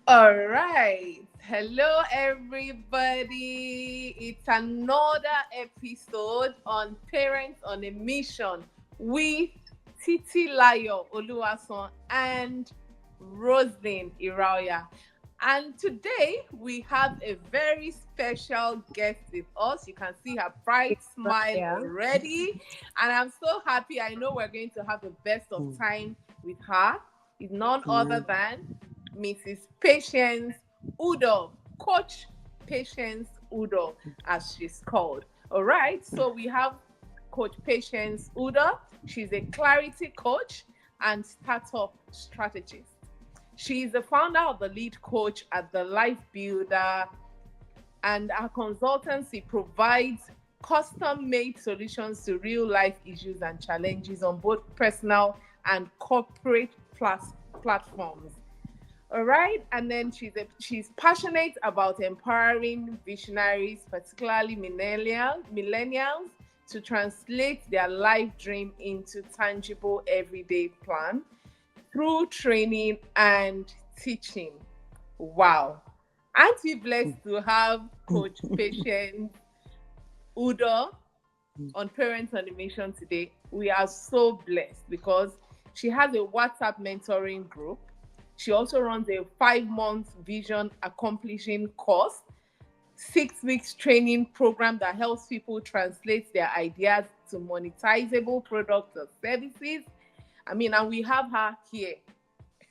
All right. Hello, everybody. It's another episode on Parents on a Mission with Titi Layo Oluwason and Roslyn Iraya. And today we have a very special guest with us. You can see her bright smile Yeah. already. And I'm so happy. I know we're going to have the best of time with her. It's none other Amen. than Mrs. Patience Udo, Coach Patience Udo, as she's called. All right, so we have Coach Patience Udo. She's a clarity coach and startup strategist. She is the founder of the lead coach at the Life Builder, and our consultancy provides custom made solutions to real life issues and challenges on both personal and corporate platforms. All right, and then she's passionate about empowering visionaries, particularly millennials, to translate their life dream into tangible everyday plan through training and teaching. Wow. Aren't we blessed to have Coach Patience Udo on Parents Animation today? We are so blessed because she has a WhatsApp mentoring group. She also runs a 5 month vision accomplishing course, 6 weeks training program that helps people translate their ideas to monetizable products or services. I mean, and we have her here.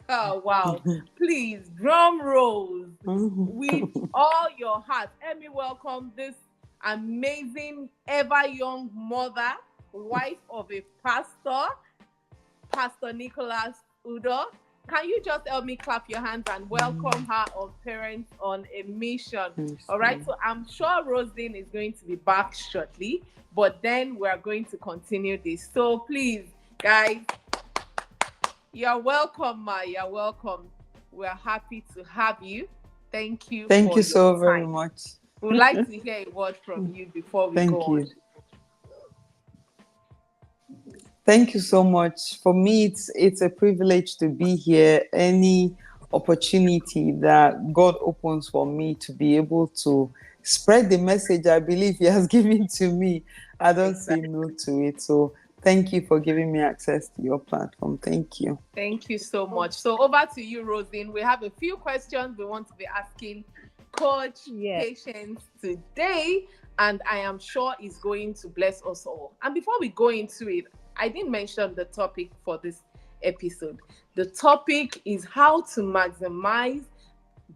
Oh, wow. Please, drum rolls with all your heart. Let me welcome this amazing, ever young mother, wife of a pastor, Pastor Nicholas Udo. Can you just help me clap your hands and welcome her on Parents on a Mission? All right, so I'm sure Roslyn is going to be back shortly, but then we're going to continue this. So please, guys, you're welcome, Ma. You're welcome. We're happy to have you. Thank you Thank for you your so very time. much. We'd like to hear a word from you before we go Thank on. you. Thank you so much. For me, it's a privilege to be here. Any opportunity that God opens for me to be able to spread the message I believe He has given to me, I don't say Exactly. no to it. So thank you for giving me access to your platform. Thank you. Thank you so much. So over to you, Rosin. We have a few questions we want to be asking Coach Yeah. Patience today, and I am sure is going to bless us all. And before we go into it, I didn't mention the topic for this episode. The topic is how to maximize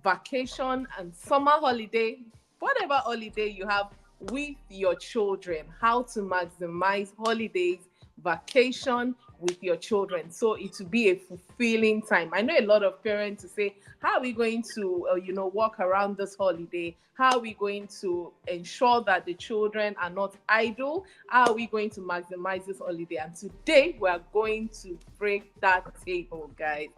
vacation and summer holiday, whatever holiday you have with your children, how to maximize holidays, vacation with your children. So it will be a fulfilling time. I know a lot of parents to say, how are we going to, walk around this holiday? How are we going to ensure that the children are not idle? How are we going to maximize this holiday? And today we are going to break that table, guys.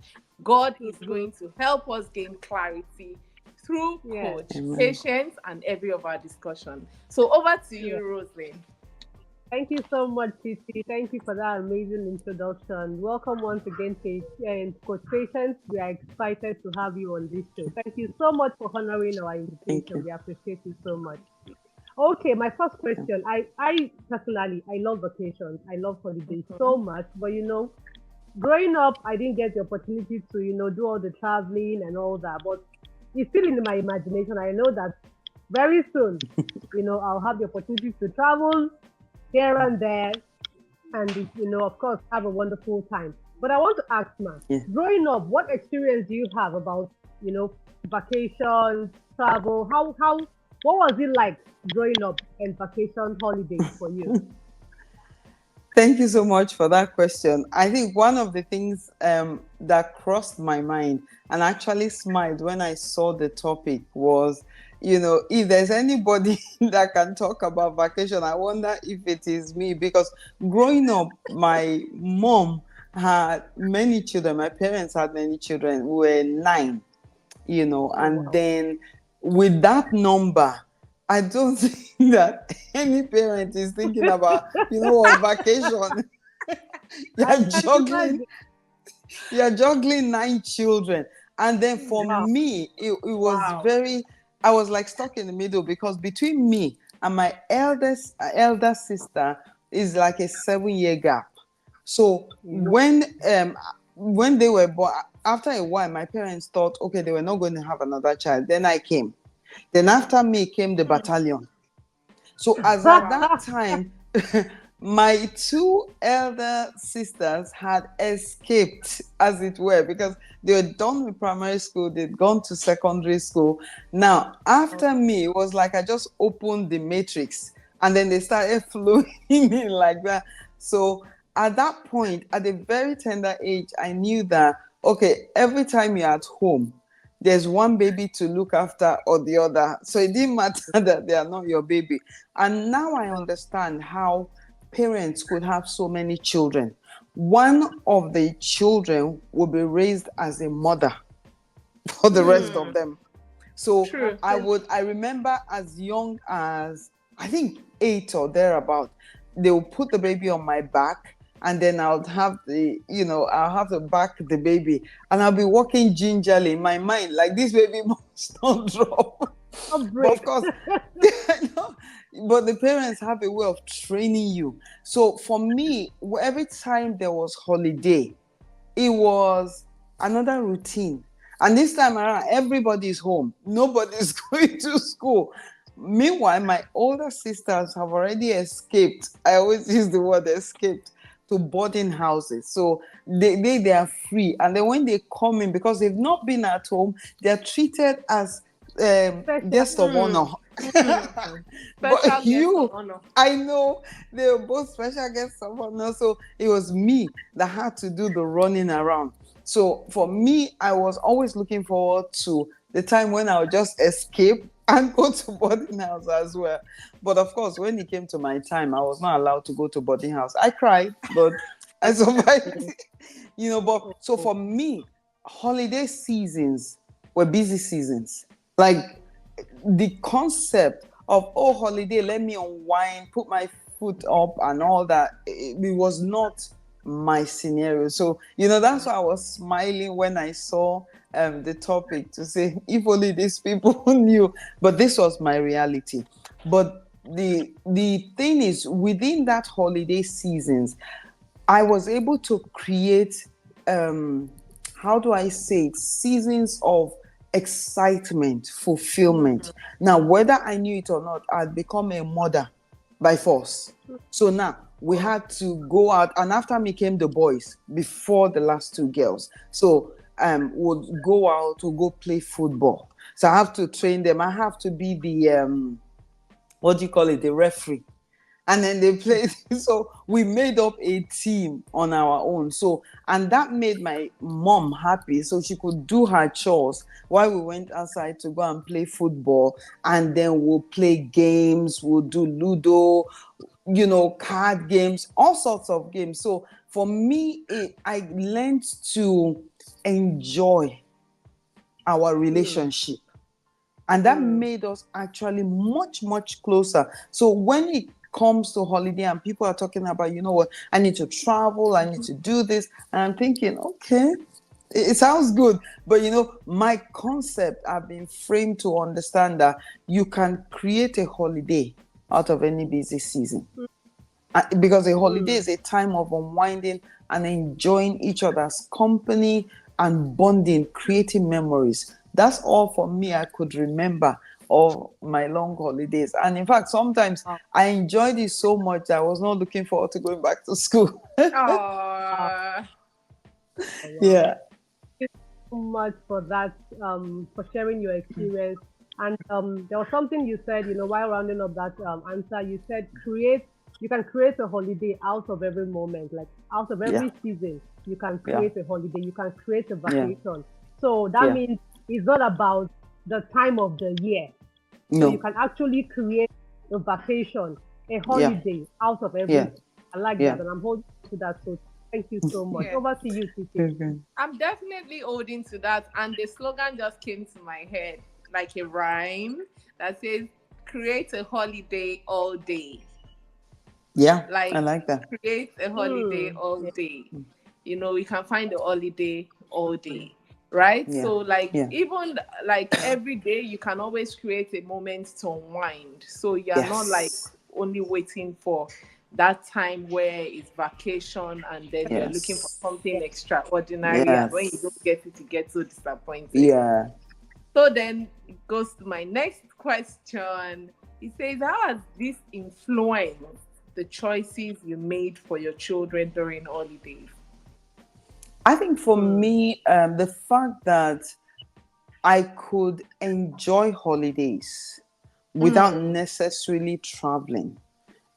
God is Mhm. going to help us gain clarity through Yeah. coach, Amen. patience, and every of our discussion. So over to Yeah. you, Roslyn. Thank you so much, Titi. Thank you for that amazing introduction. Welcome once again, Coach Patience. We are excited to have you on this show. Thank you so much for honoring our Thank invitation. you. We appreciate you so much. Okay, my first Yeah. question. I personally, I love vacations. I love holidays so much. But growing up, I didn't get the opportunity to, do all the traveling and all that. But it's still in my imagination. I know that very soon, I'll have the opportunity to travel here and there and, of course, have a wonderful time. But I want to ask, man, Yeah. growing up, what experience do you have about, vacations, travel? What was it like growing up and vacation holidays for you? Thank you so much for that question. I think one of the things that crossed my mind and actually smiled when I saw the topic was, if there's anybody that can talk about vacation, I wonder if it is me. Because growing up, my mom had many children. My parents had many children. We were nine, Oh, and wow. then with that number, I don't think that any parent is thinking about, on vacation. I you're can juggling imagine. you're juggling nine children. And then for Wow. me, it was Wow. very, I was like stuck in the middle because between me and my elder sister is like a 7 year gap. So Yeah. when they were born, after a while, my parents thought, okay, they were not going to have another child. Then I came. Then after me came the battalion. So as at Wow. that time, my two elder sisters had escaped, as it were, because they were done with primary school, they'd gone to secondary school. Now, after me, it was like I just opened the matrix and then they started flowing in like that. So at that point, at a very tender age, I knew that, okay, every time you're at home, there's one baby to look after or the other. So it didn't matter that they are not your baby. And now I understand how parents could have so many children. One of the children will be raised as a mother for the rest of them. So True. I remember as young as I think 8 or thereabout, they will put the baby on my back and then I'll have to back the baby and I'll be walking gingerly in my mind like this baby must not drop. But of Outbreak. course, no, but the parents have a way of training you. So for me, every time there was holiday, it was another routine. And this time around, everybody's home. Nobody's going to school. Meanwhile, my older sisters have already escaped. I always use the word escaped to boarding houses. So they are free. And then when they come in, because they've not been at home, they're treated as Special. guest of honor. But Special guest of you, honor. I know they were both special guests of honor. So it was me that had to do the running around. So for me, I was always looking forward to the time when I would just escape and go to boarding house as well. But of course, when it came to my time, I was not allowed to go to boarding house. I cried, but I survived. But so for me, holiday seasons were busy seasons. Like the concept of, oh, holiday, let me unwind, put my foot up and all that, it was not my scenario. So that's why I was smiling when I saw the topic, to say if only these people knew. But this was my reality. But the thing is, within that holiday seasons, I was able to create, how do I say it, seasons of excitement, fulfillment. Now, whether I knew it or not, I'd become a mother by force. So now we had to go out, and after me came the boys before the last two girls. So would go out to go play football. So I have to train them. I have to be the what do you call it, the referee. And then they played. So we made up a team on our own. So, and that made my mom happy. So she could do her chores while we went outside to go and play football. And then we'll play games, we'll do Ludo, card games, all sorts of games. So for me, I learned to enjoy our relationship. And that made us actually much, much closer. So when it comes to holiday and people are talking about, what, I need to travel, I need to do this, and I'm thinking, okay, it sounds good. But my concept, I've been framed to understand that you can create a holiday out of any busy season. Because a holiday is a time of unwinding and enjoying each other's company and bonding, creating memories. That's all for me I could remember of my long holidays. And in fact, sometimes I enjoyed it so much that I was not looking forward to going back to school. Oh, Yeah. Thank you so much for that, for sharing your experience. And there was something you said, while rounding up that answer, you said you can create a holiday out of every moment, like out of Yeah. every season, you can Yeah. create a holiday, you can create a Yeah. vacation. So that Yeah. means it's not about the time of the year. So you No. can actually create a vacation, a Yeah. holiday out of Yeah. everything. I like Yeah. that, and I'm holding to that. So thank you so much. yeah. Over to you, Titi. Okay. I'm definitely holding to that. And the slogan just came to my head like a rhyme that says, create a holiday all day. Yeah. I Like, like that. create a holiday all Yeah. day. You can find a holiday all day. right? Yeah. So like Yeah. even like every day you can always create a moment to unwind. So you're not like Yes. only waiting for that time where it's vacation and then you're looking for Yes. something extraordinary, and when you Yes. don't get it you get so disappointed. Yeah. So then it goes to my next question. It says, how has this influenced the choices you made for your children during holidays? I think for Hmm. me, the fact that I could enjoy holidays without Mm, necessarily traveling,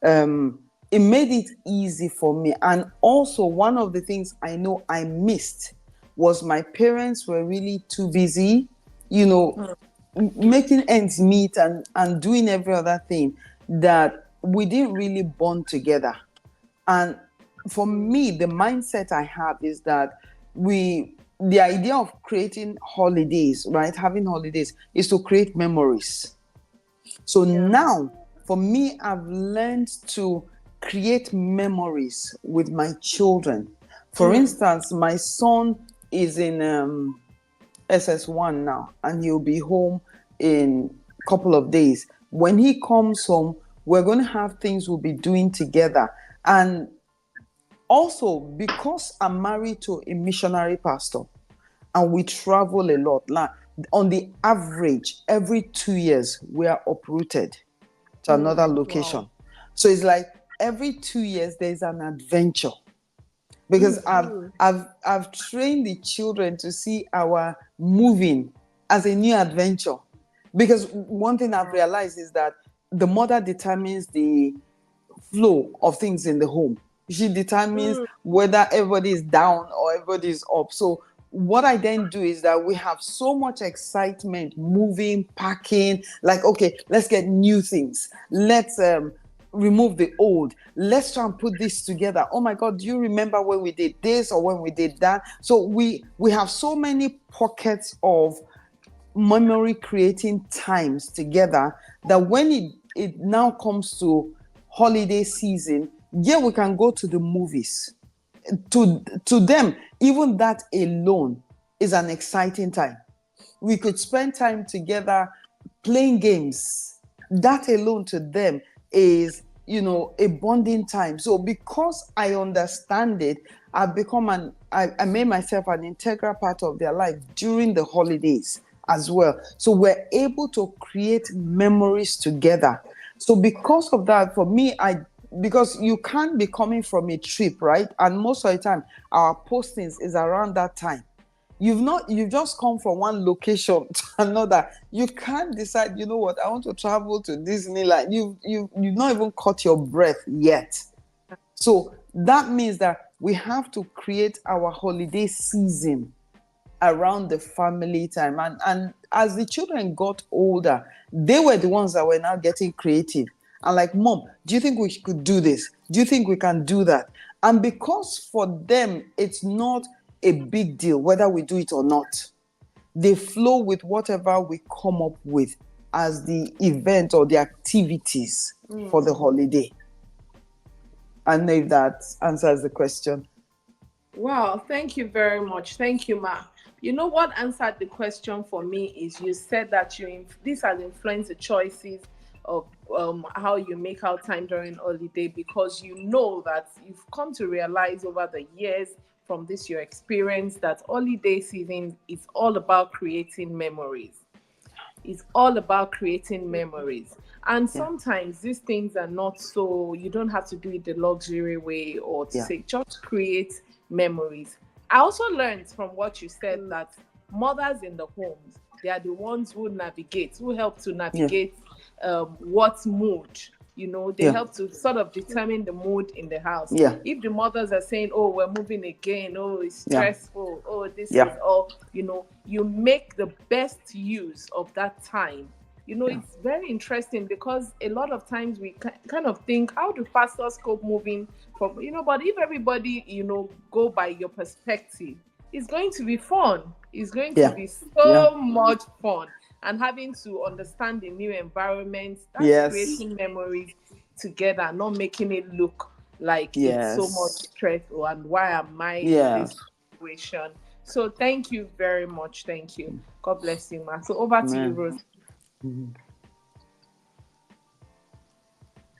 um, it made it easy for me. And also, one of the things I know I missed was my parents were really too busy, you know, mm, making ends meet and doing every other thing, that we didn't really bond together. And for me, the mindset I have is that the idea of creating holidays, right? Having holidays is to create memories. So Yeah. now, for me, I've learned to create memories with my children. For mm. instance, my son is in SS1 now, and he'll be home in a couple of days. When he comes home, we're going to have things we'll be doing together. And also, because I'm married to a missionary pastor and we travel a lot, like on the average, every 2 years, we are uprooted to another Wow. location. So it's like every 2 years, there's an adventure, because Mm. I've trained the children to see our moving as a new adventure. Because one thing I've realized is that the mother determines the flow of things in the home. She determines Mm. whether everybody is down or everybody is up. So what I then do is that we have so much excitement, moving, packing, like, okay, let's get new things. Let's remove the old. Let's try and put this together. Oh my God, do you remember when we did this or when we did that? So we have so many pockets of memory creating times together, that when it now comes to holiday season, yeah, we can go to the movies. To them, even that alone is an exciting time. We could spend time together playing games. That alone to them is, a bonding time. So because I understand it, I made myself an integral part of their life during the holidays as well. So we're able to create memories together. So because of that, for me, because you can't be coming from a trip, right? And most of the time, our postings is around that time. You've just come from one location to another. You can't decide, you know what, I want to travel to Disneyland. You've not even caught your breath yet. So that means that we have to create our holiday season around the family time. And as the children got older, they were the ones that were now getting creative. And like, Mom, do you think we could do this? Do you think we can do that? And because for them, it's not a big deal whether we do it or not, they flow with whatever we come up with as the event or the activities for the holiday. I don't know if that answers the question. Wow, thank you very much. Thank you, Ma. You know what answered the question for me is you said that this has influenced the choices of how you make out time during holiday, because you know that you've come to realize over the years from this your experience that holiday season is all about creating memories. It's all about creating memories. And Yeah, sometimes these things are not so, you don't have to do it the luxury way or to yeah, say, just create memories. I also learned from what you said that mothers in the homes, they are the ones who navigate, who help to yeah, navigate what mood, they yeah, help to sort of determine the mood in the house. yeah, If the mothers are saying, oh, we're moving again, oh, it's yeah, stressful, oh, this yeah, is all, you make the best use of that time. yeah, It's very interesting because a lot of times we kind of think, how do pastors cope moving from, but if everybody, go by your perspective, it's going to be fun. It's going to yeah, be yeah. so much fun. And having to understand the new environment, that's Yes, creating memories together, not making it look like it's so much yes, stress. Oh, and why am I in yeah, this situation? So thank you very much. Thank you. God bless you, ma. So over to you, Man. Rose. Mhm.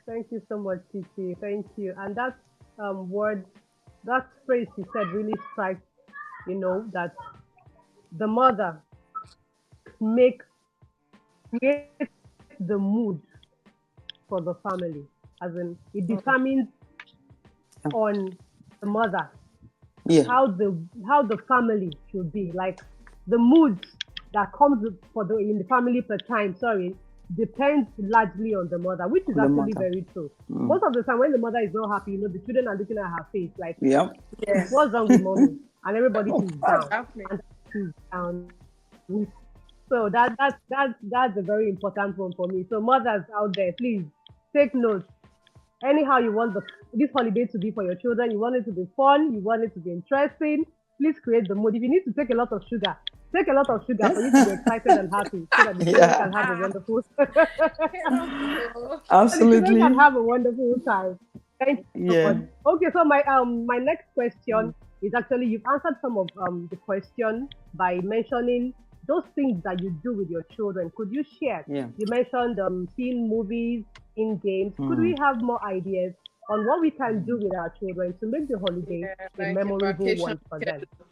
Thank you so much, Titi. Thank you. And that word, that phrase you said really strikes, that the mother makes creates the mood for the family. As in, it determines on the mother Yeah, how the family should be. Like the mood that comes for the in the family per time, sorry, depends largely on the mother, which is the actually mother. very true. Mm. Most of the time when the mother is not happy, the children are looking at her face like, Yep. Yes. what's wrong with mommy? And everybody feels What's down. happening? And feels down. So that's a very important one for me. So mothers out there, please take note. Anyhow you want this holiday to be for your children, you want it to be fun, you want it to be interesting, please create the mood. If you need to take a lot of sugar, take a lot of sugar for you to be excited and happy so that the children Yeah, can have a wonderful Help. Oh. the children can absolutely. have a wonderful time. Thank you so Yeah. much. Okay, so my next question is actually you've answered some of the question by mentioning those things that you do with your children. Could you share? Yeah. You mentioned seeing movies, in games. Could Mm. we have more ideas on what we can do with our children to make the holiday Yeah, a like a memorable vacation one for them? schedule.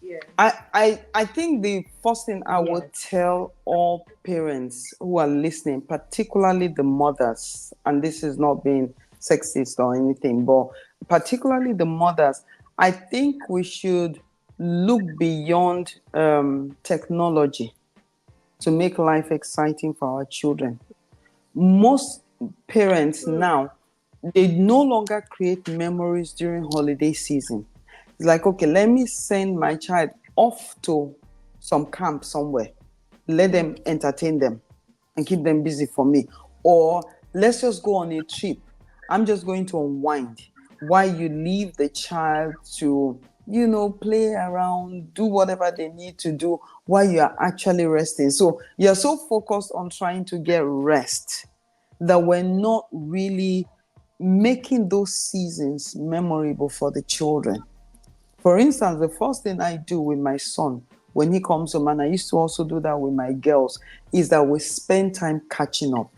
Yes. I think the first thing I would Yes. tell all parents who are listening, particularly the mothers, and this is not being sexist or anything, but particularly the mothers, I think we should look beyond technology to make life exciting for our children. Most parents Mm, now, they no longer create memories during holiday season. It's like, okay, let me send my child off to some camp somewhere, let them entertain them and keep them busy for me, or let's just go on a trip. I'm just going to unwind while you leave the child to play around, do whatever they need to do while you are actually resting. So you're so focused on trying to get rest that we're not really making those seasons memorable for the children. For instance, the first thing I do with my son when he comes home, and I used to also do that with my girls, is that we spend time catching up.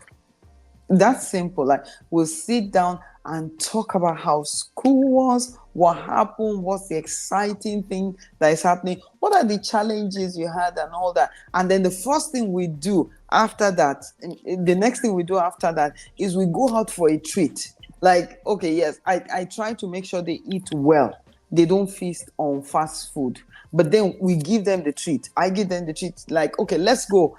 That's simple. Like, we'll sit down and talk about how school was, what happened, what's the exciting thing that is happening, what are the challenges you had, and all that. And then the first thing we do after that, the next thing we do after that, is we go out for a treat. Like, okay, yes, I try to make sure they eat well. They don't feast on fast food. But then we give them the treat. I give them the treat. Like, okay, let's go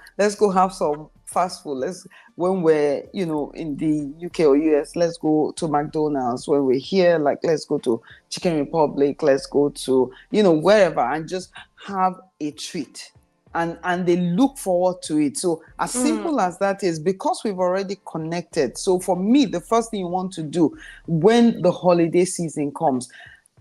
have some fast food. When we're in the UK or US, let's go to McDonald's. When we're here, like, let's go to Chicken Republic, let's go to wherever, and just have a treat. And they look forward to it. So as simple as that is, because we've already connected. So for me, the first thing you want to do when the holiday season comes,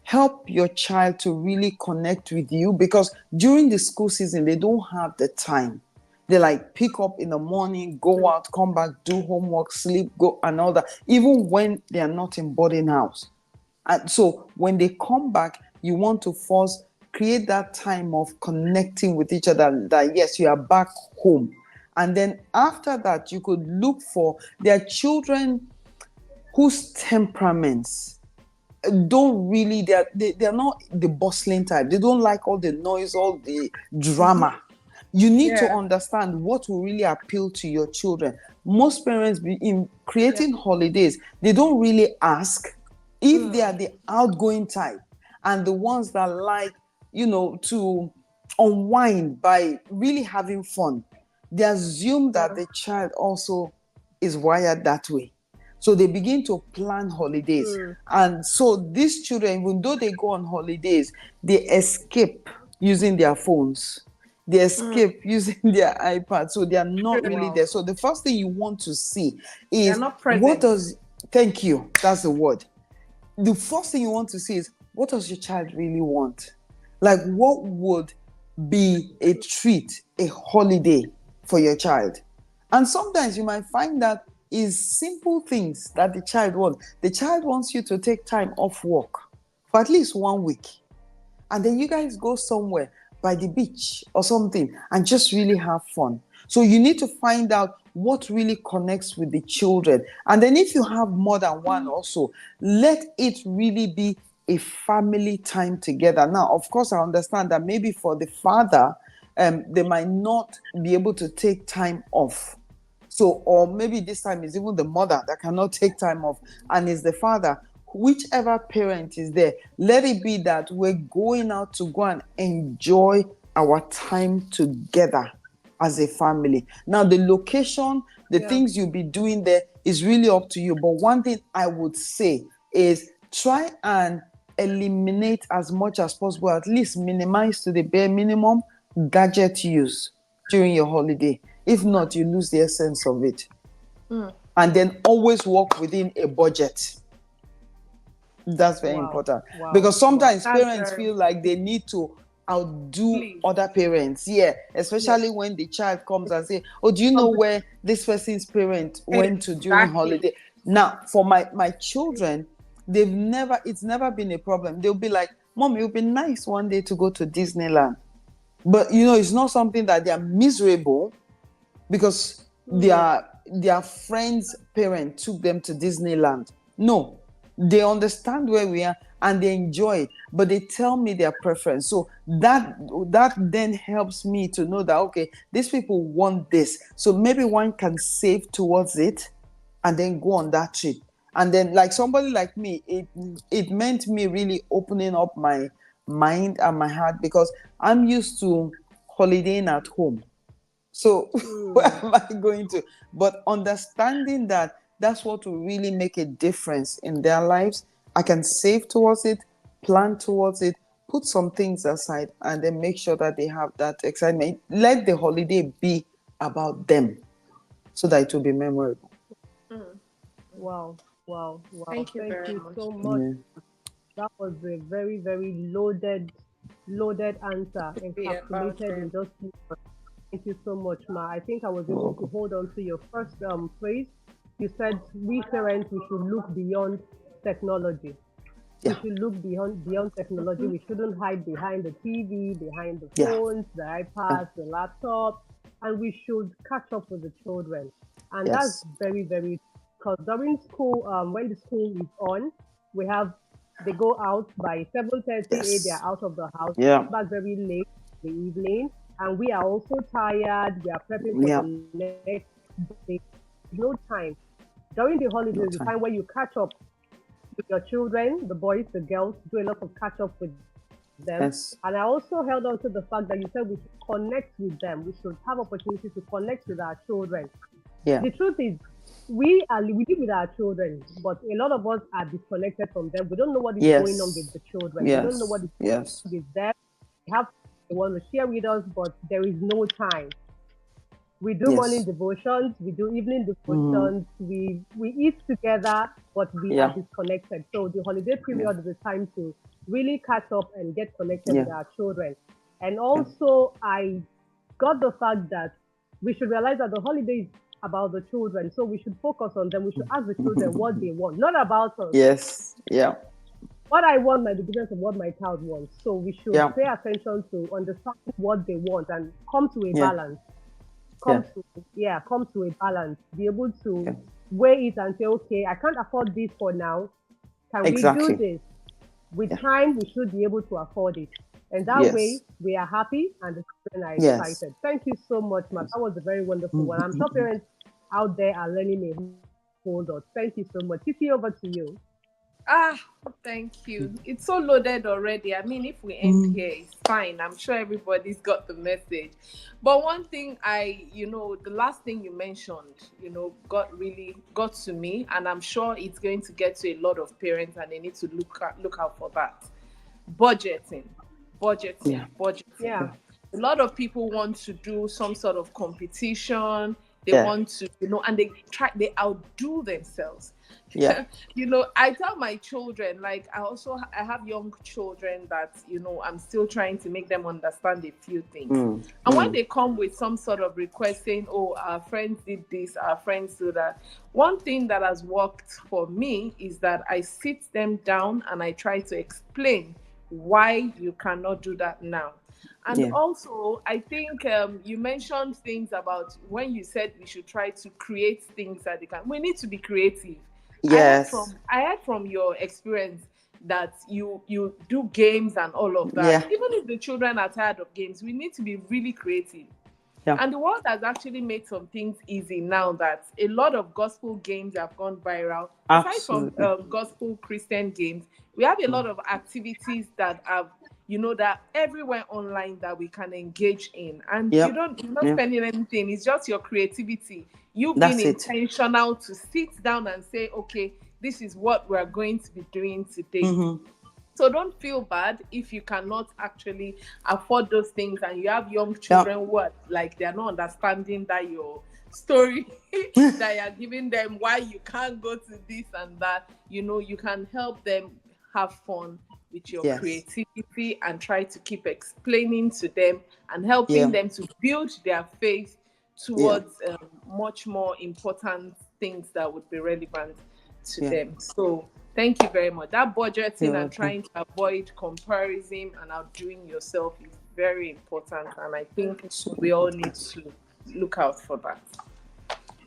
help your child to really connect with you, because during the school season they don't have the time. They like pick up in the morning, go out, come back, do homework, sleep, go, and all that, even when they are not in boarding house. And so when they come back, you want to first create that time of connecting with each other, that yes, you are back home. And then after that, you could look for their children whose temperaments don't really, they're not the bustling type. They don't like all the noise, all the drama. You need to Yeah. understand what will really appeal to your children. Most parents, in Yeah. creating holidays, they don't really ask if they are the outgoing type and the ones that like to unwind by really having fun. They assume that the child also is wired that way. So they begin to plan holidays. mm, And so these children, even though they go on holidays, they escape using their phones. They escape using their iPad. So they are not True. really wow. there. So the first thing you want to see They're is, not what present. does, thank you, that's the word. The first thing you want to see is, what does your child really want? Like, what would be a treat, a holiday for your child? And sometimes you might find that is simple things that the child wants. The child wants you to take time off work for at least 1 week. and then you guys go somewhere by the beach or something and just really have fun. So you need to find out what really connects with the children. And then if you have more than one also, let it really be a family time together. Now, of course, I understand that maybe for the father, they might not be able to take time off. So, or maybe this time is even the mother that cannot take time off, and it's the father. Whichever parent is there, let it be that we're going out to go and enjoy our time together as a family. Now, the location, the things you'll be doing there is really up to you. But one thing I would say is try and eliminate as much as possible, at least minimize to the bare minimum gadget use during your holiday. If not, you lose the essence of it. And then always work within a budget. That's very important. Because sometimes parents feel like they need to outdo other parents. Yeah, especially when the child comes and say, oh, do you know where this person's parent went to during holiday? Now, for my children, it's never been a problem. They'll be like, Mom, it would be nice one day to go to Disneyland. But, it's not something that they are miserable because their friend's parent took them to Disneyland. No, they understand where we are and they enjoy it, but they tell me their preference. So that then helps me to know that, okay, these people want this. So maybe one can save towards it and then go on that trip. And then like somebody like me, it meant me really opening up my mind and my heart, because I'm used to holidaying at home. So where am I going to? But understanding that that's what will really make a difference in their lives. I can save towards it, plan towards it, put some things aside, and then make sure that they have that excitement. Let the holiday be about them so that it will be memorable. Wow. Thank you very much. so much. Yeah. That was a very, very loaded answer, encapsulated in just few words. Thank you so much, Ma. I think I was able to hold on to your first phrase. You said we parents, we should look beyond technology. Yeah. We should look beyond technology. We shouldn't hide behind the TV, behind the phones, the iPads, the laptops, and we should catch up with the children. And that's very, very, because during school, when the school is on, they go out by 7:30, 8, they're out of the house. Yeah. Back very late in the evening, and we are also tired. We are prepping for the next day. No time. During the holidays, the time where you catch up with your children, the boys, the girls, do a lot of catch up with them. Yes. And I also held on to the fact that you said we should connect with them. We should have opportunity to connect with our children. Yeah. The truth is, we live with our children, but a lot of us are disconnected from them. We don't know what is going on with the children. We don't know what is going on with them. They want to share with us, but there is no time. We do morning devotions, we do evening devotions, we eat together, but we are disconnected. So the holiday period is a time to really catch up and get connected with our children. And also, I got the fact that we should realize that the holiday is about the children, so we should focus on them. We should ask the children what they want, not about us. Yes. Yeah. What I want might be different from what my child wants. So we should pay attention to understand what they want and come to a balance. Come to a balance. Be able to weigh it and say, okay, I can't afford this for now. Can we do this? With time, we should be able to afford it. And that way, we are happy and the children are excited. Thank you so much, Matt. That was a very wonderful one. I'm sure parents out there are learning a whole lot. Thank you so much. Titi, over to you. Thank you. It's so loaded already. I mean, if we end here, it's fine. I'm sure everybody's got the message. But one thing the last thing you mentioned, got to me, and I'm sure it's going to get to a lot of parents, and they need to look out for that. Budgeting. Yeah. A lot of people want to do some sort of competition. They want to, and they outdo themselves. Yeah. I tell my children, like I have young children that, I'm still trying to make them understand a few things. And when they come with some sort of request saying, oh, our friends did this, our friends do that. One thing that has worked for me is that I sit them down and I try to explain why you cannot do that now. And Yeah. also, I think you mentioned things about when you said we should try to create things that they can. We need to be creative. Yes. I heard from your experience that you do games and all of that. Yeah. Even if the children are tired of games, we need to be really creative. Yeah. And the world has actually made some things easy now that a lot of gospel games have gone viral. Aside from Absolutely. gospel Christian games, we have a lot of activities that have, that everywhere online that we can engage in. And Yep. you're not Yep. spending anything. It's just your creativity. You being That's it. intentional to sit down and say, okay, this is what we're going to be doing today. Mm-hmm. So don't feel bad if you cannot actually afford those things and you have young Yep. children who are like they're not understanding that your story that you're giving them why you can't go to this and that. You can help them have fun with your Yes. creativity and try to keep explaining to them and helping Yeah. them to build their faith Yeah. towards much more important things that would be relevant to Yeah. them. So thank you very much. That You're budgeting and welcome. trying to avoid comparison and outdoing yourself is very important. And I think we all need to look out for that.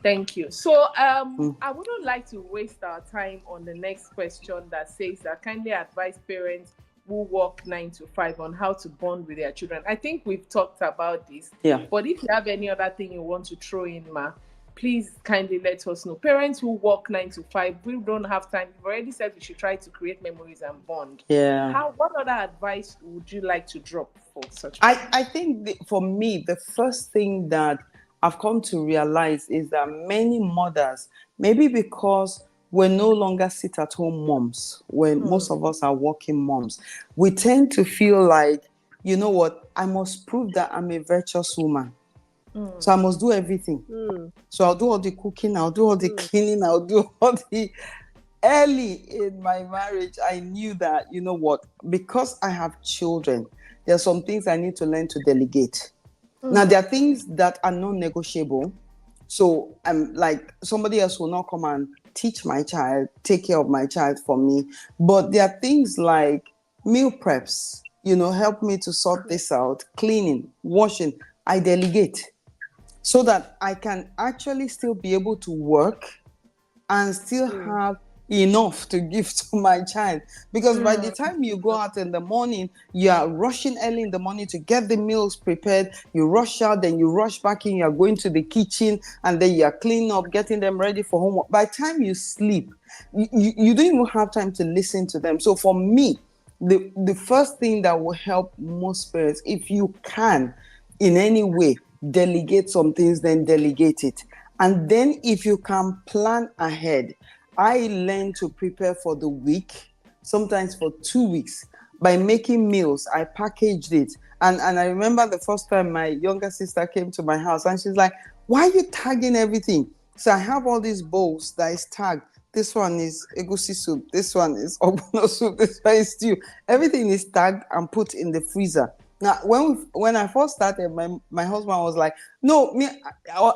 Thank you. So Mm. I wouldn't like to waste our time on the next question that says that kindly advise parents who work 9 to 5 on how to bond with their children. I think we've talked about this, Yeah. but if you have any other thing you want to throw in, Ma, please kindly let us know. Parents who work 9 to 5, we don't have time. You've already said we should try to create memories and bond. Yeah. What other advice would you like to drop for such? I think for me, the first thing that I've come to realize is that many mothers, maybe because we're no longer sit at home moms, when most of us are working moms, we tend to feel like, you know what, I must prove that I'm a virtuous woman. So I must do everything. So I'll do all the cooking, I'll do all the cleaning, I'll do all the. Early in my marriage, I knew that, you know what, because I have children, there are some things I need to learn to delegate. Now, there are things that are non-negotiable. So like somebody else will not come and teach my child, take care of my child for me. But there are things like meal preps, help me to sort this out, cleaning, washing. I delegate so that I can actually still be able to work and still have enough to give to my child. Because by the time you go out in the morning, you are rushing early in the morning to get the meals prepared. You rush out, then you rush back in, you are going to the kitchen, and then you are cleaning up, getting them ready for homework. By the time you sleep, you don't even have time to listen to them. So for me, the first thing that will help most parents, if you can in any way delegate some things, then delegate it. And then if you can plan ahead, I learned to prepare for the week, sometimes for 2 weeks, by making meals. I packaged it. And I remember the first time my younger sister came to my house and she's like, why are you tagging everything? So I have all these bowls that is tagged. This one is egusi soup. This one is ogbono soup. This one is stew. Everything is tagged and put in the freezer. Now, when I first started, my husband was like, no,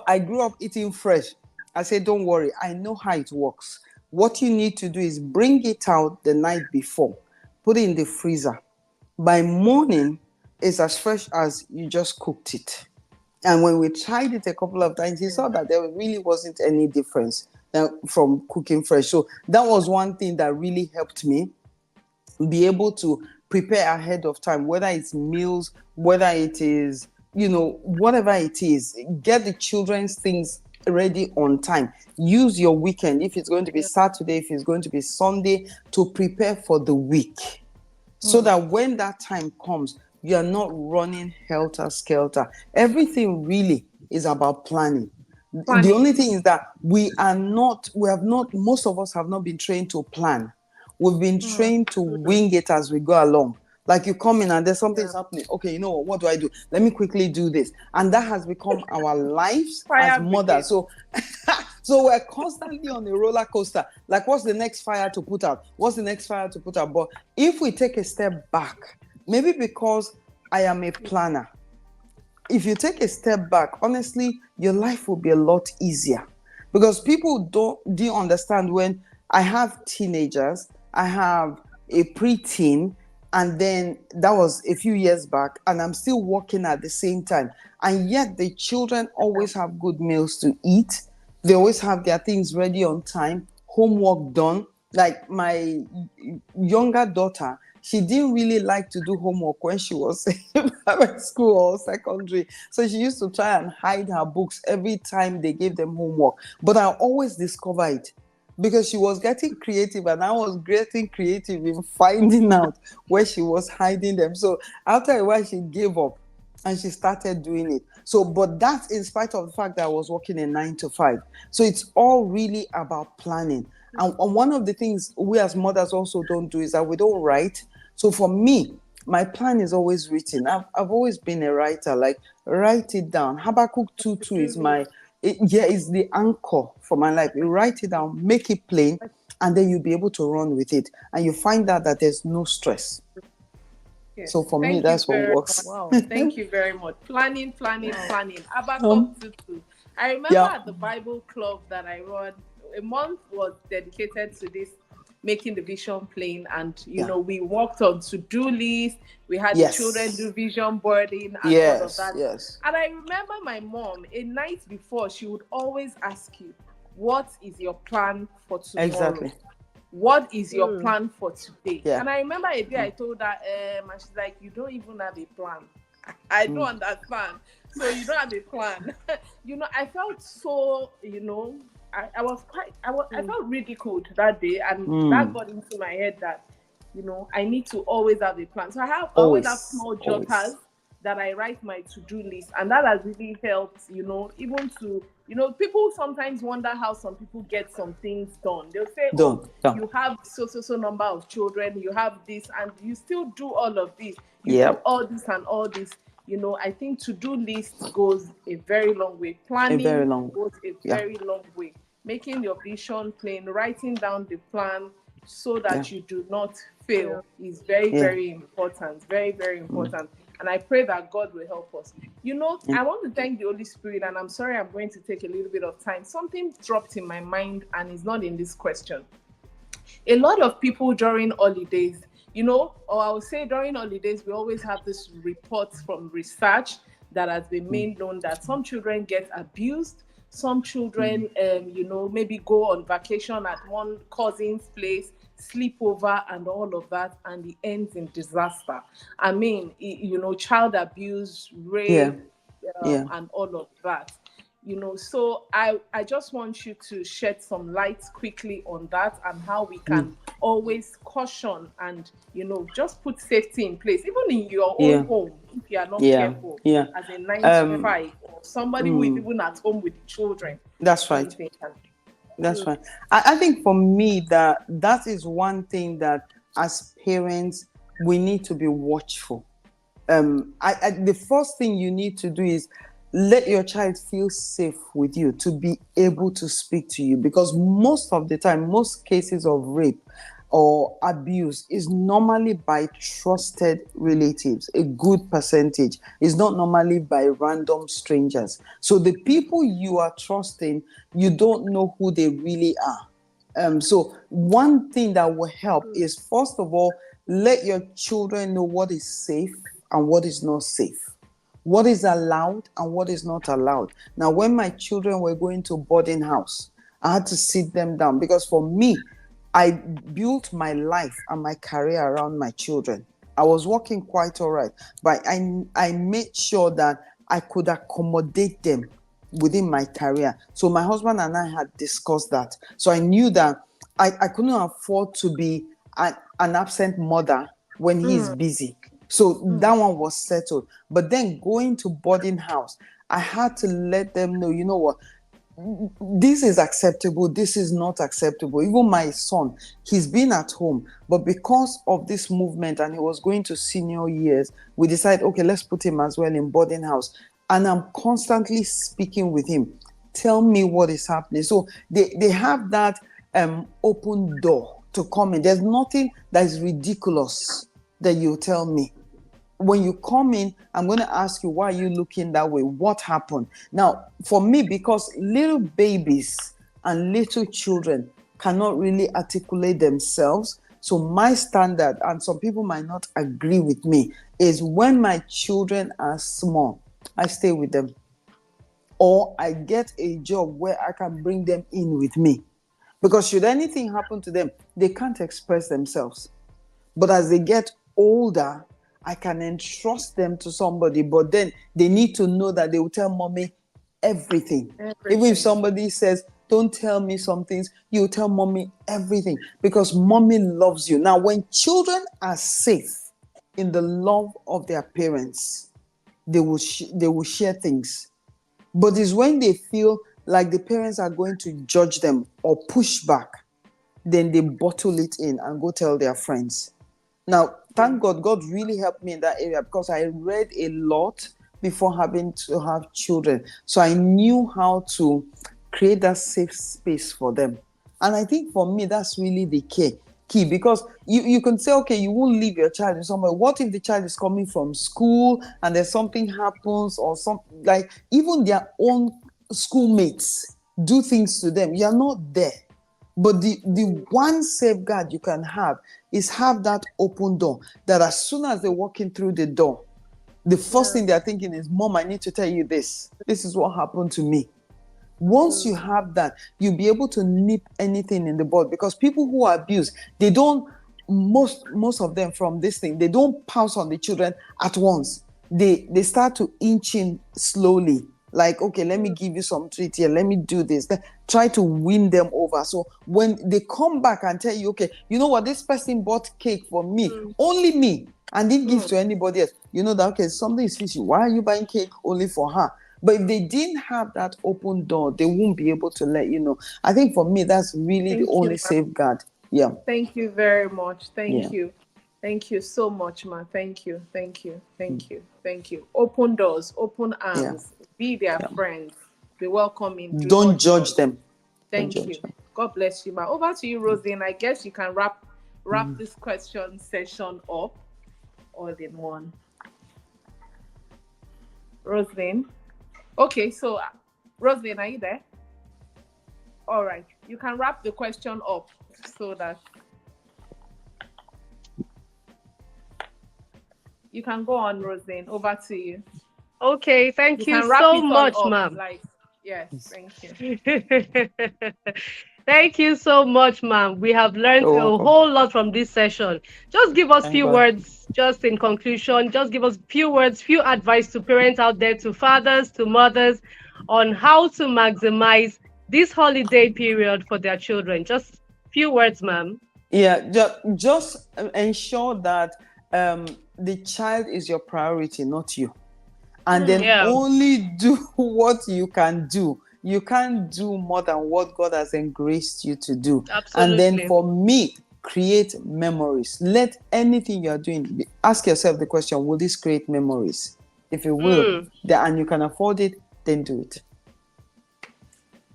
I grew up eating fresh. I said, don't worry, I know how it works. What you need to do is bring it out the night before, put it in the freezer. By morning, it's as fresh as you just cooked it. And when we tried it a couple of times, he saw that there really wasn't any difference from cooking fresh. So that was one thing that really helped me be able to prepare ahead of time, whether it's meals, whether it is, whatever it is, get the children's things ready on time. Use your weekend, if it's going to be Saturday, if it's going to be Sunday, to prepare for the week. So that when that time comes, you are not running helter-skelter. Everything really is about planning. The only thing is that most of us have not been trained to plan. We've been trained to wing it as we go along. Like you come in and there's something's happening. Okay, you know what do I do? Let me quickly do this. And that has become our lives as mothers. So we're constantly on a roller coaster. Like, what's the next fire to put out? What's the next fire to put out? But if we take a step back, maybe because I am a planner, if you take a step back, honestly, your life will be a lot easier. Because people do understand when I have teenagers, I have a preteen, And then that was a few years back, and I'm still working at the same time. And yet the children always have good meals to eat. They always have their things ready on time, homework done. Like my younger daughter, she didn't really like to do homework when she was in primary school or secondary. So she used to try and hide her books every time they gave them homework. But I always discover it, because she was getting creative and I was getting creative in finding out where she was hiding them. So after a while, she gave up and she started doing it. So, but that's in spite of the fact that I was working a 9 to 5. So it's all really about planning. And one of the things we as mothers also don't do is that we don't write. So for me, my plan is always written. I've always been a writer, like write it down. Habakkuk 2:2 is is the anchor for my life. You write it down, make it plain, and then you'll be able to run with it. And you find out that there's no stress. Yes. So for me, Thank you that's what very works. much. Wow. Thank you very much. Planning. Habakkuk Um, 2:2. I remember yeah. at the Bible club that I run, a month was dedicated to this, making the vision plain. And, we worked on to-do list. We had the children do vision boarding and all of that. Yes. And I remember my mom, a night before, she would always ask you, what is your plan for tomorrow? Exactly. What is your plan for today? Yeah. And I remember a day I told her, and she's like, you don't even have a plan. I don't understand. So you don't have a plan. I felt so, I felt ridiculed that day. And that got into my head that, I need to always have a plan. So I always have small jotters that I write my to-do list. And that has really helped, even to, people sometimes wonder how some people get some things done. They'll say, you have so number of children, you have this, and you still do all of this. You do all this and all this. I think to-do list goes a very long way. Planning goes a very long way. Making your vision plain, writing down the plan so that you do not fail is very, very important. Very, very important. And I pray that God will help us. I want to thank the Holy Spirit, and I'm sorry I'm going to take a little bit of time. Something dropped in my mind, and it's not in this question. A lot of people during holidays, or I would say during holidays, we always have this reports from research that has been made known that some children get abused. Some children, maybe go on vacation at one cousin's place, sleep over and all of that, and it ends in disaster. I mean, child abuse, rape, and all of that. So I just want you to shed some light quickly on that and how we can always caution and, just put safety in place, even in your own home, if you are not careful, as a 9 to 5, or somebody who is even at home with the children. That's right. That's right. I think for me that is one thing that as parents we need to be watchful. The first thing you need to do is let your child feel safe with you, to be able to speak to you, because most of the time, most cases of rape or abuse is normally by trusted relatives. A good percentage is not normally by random strangers. So the people you are trusting, you don't know who they really are. So one thing that will help is, first of all, let your children know what is safe and what is not safe, what is allowed and what is not allowed. Now, when my children were going to boarding house, I had to sit them down, because for me, I built my life and my career around my children. I was working quite all right, but I made sure that I could accommodate them within my career. So my husband and I had discussed that. So I knew that I couldn't afford to be an absent mother when he's busy. So that one was settled. But then going to boarding house, I had to let them know, you know what, this is acceptable, this is not acceptable. Even my son, he's been at home, but because of this movement and he was going to senior years, we decided, okay, let's put him as well in boarding house. And I'm constantly speaking with him. Tell me what is happening. So they have that open door to come in. There's nothing that is ridiculous that you tell me. When you come in, I'm going to ask you, why are you looking that way? What happened? Now, for me, because little babies and little children cannot really articulate themselves, So my standard, and some people might not agree with me, is when my children are small, I stay with them, or I get a job where I can bring them in with me. Because should anything happen to them, they can't express themselves. But as they get older, I can entrust them to somebody, but then they need to know that they will tell mommy everything. Even if somebody says, don't tell me some things, you tell mommy everything, because mommy loves you. Now, when children are safe in the love of their parents, they will share things. But it's when they feel like the parents are going to judge them or push back, then they bottle it in and go tell their friends. Now, thank God, God really helped me in that area, because I read a lot before having to have children. So I knew how to create that safe space for them. And I think for me, that's really the key, because you can say, okay, you won't leave your child somewhere. What if the child is coming from school and there's something happens, or something like even their own schoolmates do things to them? You're not there. But the one safeguard you can have is have that open door, that as soon as they're walking through the door, the first thing they're thinking is, Mom, I need to tell you this. This is what happened to me. Once you have that, you'll be able to nip anything in the bud, because people who abuse, they don't, most of them from this thing, they don't pounce on the children at once. They start to inch in slowly. Like, okay, let me give you some treat here. Let me do this. Try to win them over. So when they come back and tell you, okay, you know what, this person bought cake for me, only me, and didn't give to anybody else, you know that, okay, something is fishy. Why are you buying cake only for her? But if they didn't have that open door, they won't be able to let you know. I think for me, that's really the only safeguard. Yeah. Thank you very much. Yeah. Thank you. Thank you so much, ma. Thank you. Thank you. Thank you. Thank you. Open doors, open arms. Be their friends. Be welcoming. Do Don't not judge them. Thank you. God bless you, ma. Over to you, Roseanne. I guess you can wrap this question session up all in one. Roseanne. Okay, so Roseanne, are you there? All right. You can wrap the question up so that you can go on, Roseanne. Over to you. Okay, thank you can wrap so it all much, up, ma'am. Like, yes, thank you. Thank you so much, ma'am. We have learned a whole lot from this session. Just give us few words, just in conclusion, just give us few words, few advice to parents out there, to fathers, to mothers, on how to maximize this holiday period for their children. Just few words, ma'am. Yeah, just ensure that the child is your priority, not you. And then only do what you can do. You can't do more than what God has engraced you to do. Absolutely. And then for me, create memories. Let anything you are doing, ask yourself the question, will this create memories? If you will, and you can afford it, then do it.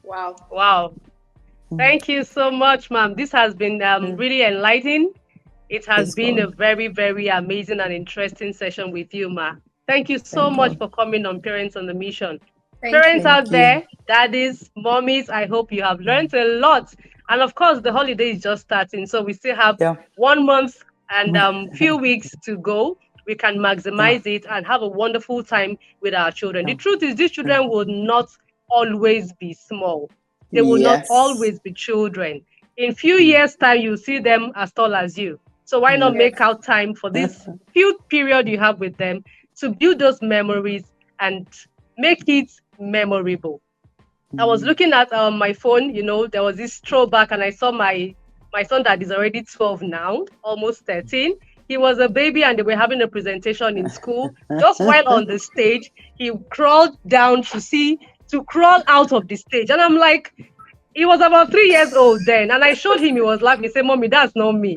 Wow. Wow. Thank you so much, ma'am. This has been really enlightening. It has been a very, very amazing and interesting session with you, ma. Thank you so much for coming on Parents on the Mission. Parents out there, daddies, mommies, I hope you have learned a lot. And of course, the holiday is just starting. So we still have 1 month and few weeks to go. We can maximize it and have a wonderful time with our children. The truth is, these children will not always be small. They will not always be children. In few years' time, you see them as tall as you. So why not make out time for this few period you have with them to build those memories and make it memorable? I was looking at my phone, there was this throwback, and I saw my son that is already 12 now, almost 13. He was a baby and they were having a presentation in school. Just while on the stage, he crawled down to crawl out of the stage. And I'm like, he was about 3 years old then. And I showed him, he was laughing. He said, Mommy, that's not me.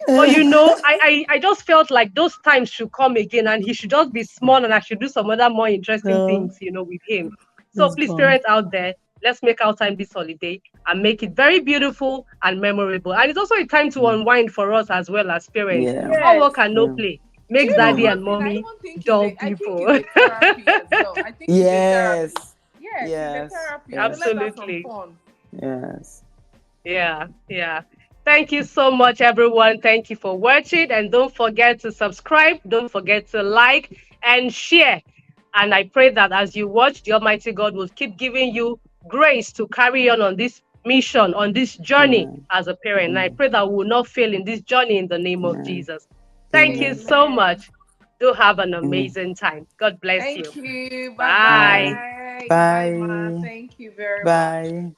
But I just felt like those times should come again, and he should just be small, and I should do some other more interesting things, with him. So please, parents out there, let's make our time this holiday and make it very beautiful and memorable. And it's also a time to unwind for us as well as parents. All work and no play makes daddy and mommy dull people. I think it's a therapy as well. I think it's a therapy. Yes, it's a therapy. Absolutely. Yes. Yeah. Thank you so much, everyone. Thank you for watching. And don't forget to subscribe. Don't forget to like and share. And I pray that as you watch, the Almighty God will keep giving you grace to carry on this mission, on this journey Amen. as a parent. And I Amen. pray that we will not fail in this journey in the name of Amen. Jesus. Thank you Amen. so Amen. much. Do have an Amen. amazing time. God bless you. Thank you. Bye All right. Bye. bye. Bye, Ma. Bye. Thank you very much. Bye.